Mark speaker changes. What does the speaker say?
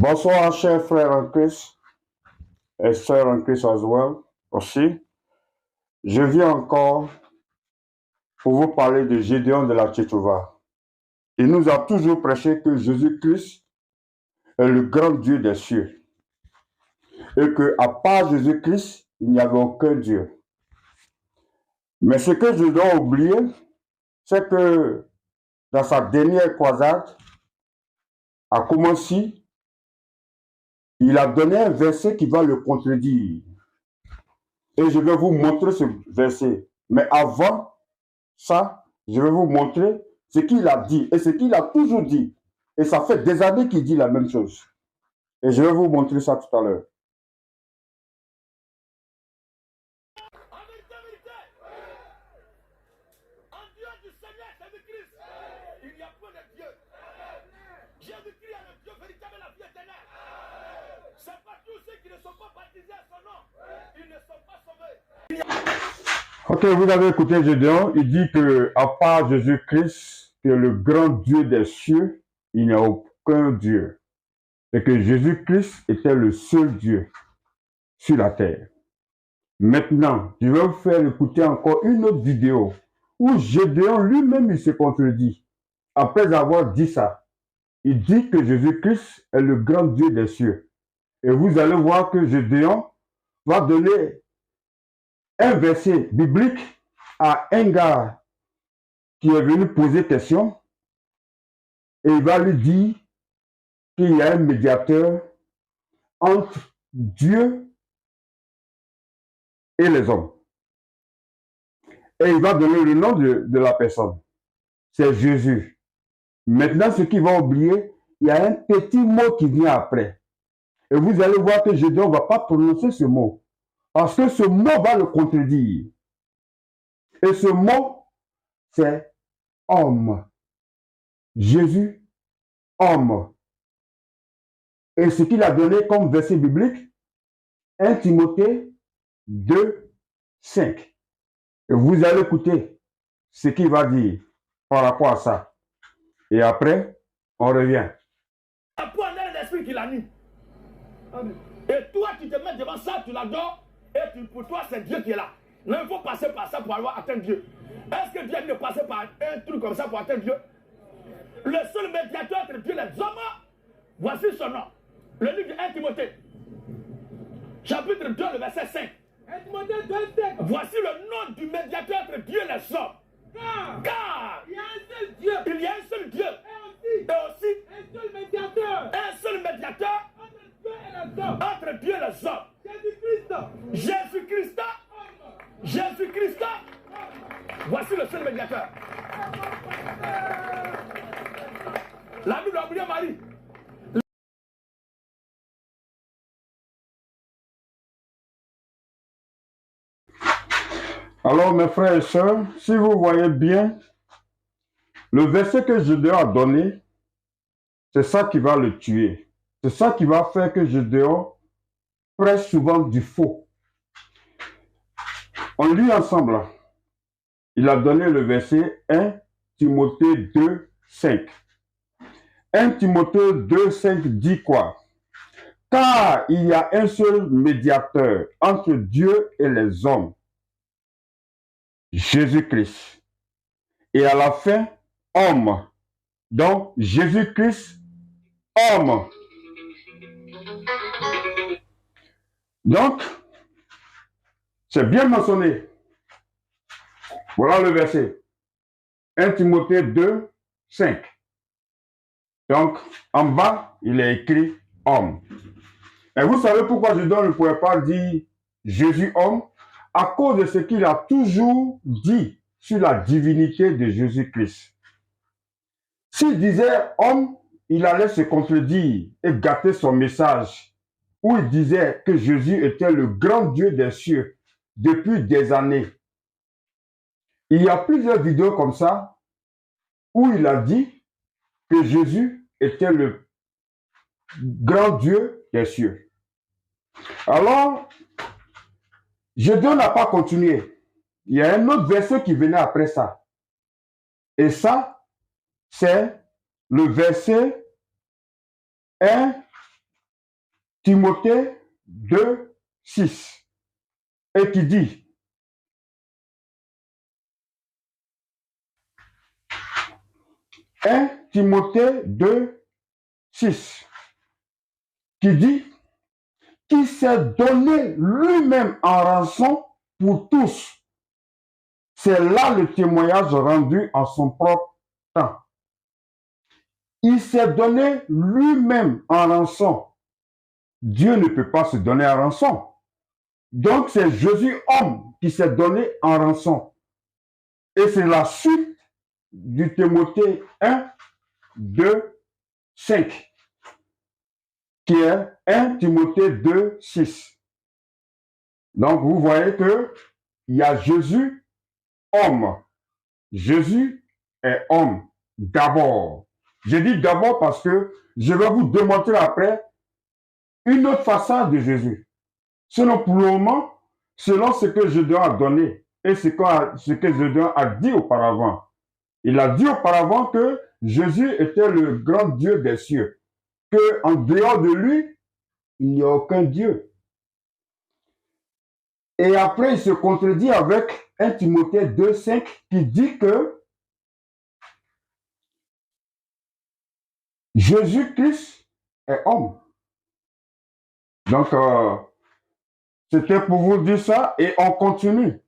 Speaker 1: Bonsoir, chers frères en Christ et sœurs en Christ as well, aussi. Je viens encore pour vous parler de Gédéon de la Tchétchouva. Il nous a toujours prêché que Jésus-Christ est le grand Dieu des cieux et qu'à part Jésus-Christ, il n'y avait aucun Dieu. Mais ce que je dois oublier, c'est que dans sa dernière croisade, à Commency, il a donné un verset qui va le contredire. Et je vais vous montrer ce verset. Mais avant ça, je vais vous montrer ce qu'il a dit et ce qu'il a toujours dit. Et ça fait des années qu'il dit la même chose. Et je vais vous montrer ça tout à l'heure. Ok, vous avez écouté Gédéon, il dit que à part Jésus-Christ, qui est le grand Dieu des cieux, il n'y a aucun Dieu. Et que Jésus-Christ était le seul Dieu sur la terre. Maintenant, je vais vous faire écouter encore une autre vidéo où Gédéon lui-même il se contredit. Après avoir dit ça, il dit que Jésus-Christ est le grand Dieu des cieux. Et vous allez voir que Gédéon va donner un verset biblique à un gars qui est venu poser question et il va lui dire qu'il y a un médiateur entre Dieu et les hommes. Et il va donner le nom de la personne. C'est Jésus. Maintenant, ce qu'il va oublier, il y a un petit mot qui vient après. Et vous allez voir que Gédéon ne va pas prononcer ce mot. Parce que ce mot va le contredire. Et ce mot, c'est homme. Jésus, homme. Et ce qu'il a donné comme verset biblique, 1 Timothée 2, 5. Et vous allez écouter ce qu'il va dire par rapport à ça. Et après, on revient.
Speaker 2: L'esprit qui l'anime. Et toi, tu te mets devant ça, tu l'adores, et pour toi, c'est Dieu qui est là. Non, il faut passer par ça pour avoir atteint Dieu. Est-ce que Dieu ne passe par un truc comme ça pour atteindre Dieu? Le seul médiateur entre Dieu et les hommes, voici son nom. Le livre de 1 Timothée, chapitre 2, le verset 5. 1 Timothée 2, 5. Voici le nom du médiateur entre Dieu et les hommes. Car il y a un seul Dieu. Il y a un seul Dieu. Et aussi un seul médiateur. Un seul médiateur entre Dieu et les hommes. Jésus-Christ. Jésus-Christ. Voici le seul médiateur. La Bible a oublié Marie.
Speaker 1: Alors, mes frères et sœurs, si vous voyez bien, le verset que Gédéon a donné, c'est ça qui va le tuer. C'est ça qui va faire que Gédéon prêche souvent du faux. On lit ensemble. Il a donné le verset 1 Timothée 2, 5. 1 Timothée 2, 5 dit quoi? Car il y a un seul médiateur entre Dieu et les hommes, Jésus-Christ. Et à la fin, homme. Donc, Jésus-Christ, homme. Donc, c'est bien mentionné. Voilà le verset. 1 Timothée 2, 5. Donc, en bas, il est écrit homme. Et vous savez pourquoi Gédéon ne pouvait pas dire Jésus homme? À cause de ce qu'il a toujours dit sur la divinité de Jésus-Christ. S'il disait homme, il allait se contredire et gâter son message, où il disait que Jésus était le grand Dieu des cieux depuis des années. Il y a plusieurs vidéos comme ça où il a dit que Jésus était le grand Dieu des cieux. Alors, Gédéon n'a pas continué. Il y a un autre verset qui venait après ça. Et ça, c'est le verset 1 Timothée 2, 6, et qui dit, « 1 Timothée 2, 6, qui dit, « Qui s'est donné lui-même en rançon pour tous. » C'est là le témoignage rendu en son propre temps. Il s'est donné lui-même en rançon. Dieu ne peut pas se donner en rançon. Donc c'est Jésus homme qui s'est donné en rançon. Et c'est la suite du Timothée 1, 2, 5, qui est 1 Timothée 2, 6. Donc vous voyez que il y a Jésus homme. Jésus est homme d'abord. Je dis d'abord parce que je vais vous démontrer après une autre façade de Jésus. Sinon, pour le moment, selon ce que Gédéon a donné et ce que Gédéon a dit auparavant, il a dit auparavant que Jésus était le grand Dieu des cieux, qu'en dehors de lui, il n'y a aucun Dieu. Et après, il se contredit avec 1 Timothée 2, 5 qui dit que Jésus-Christ est homme. Donc, c'était pour vous dire ça et on continue.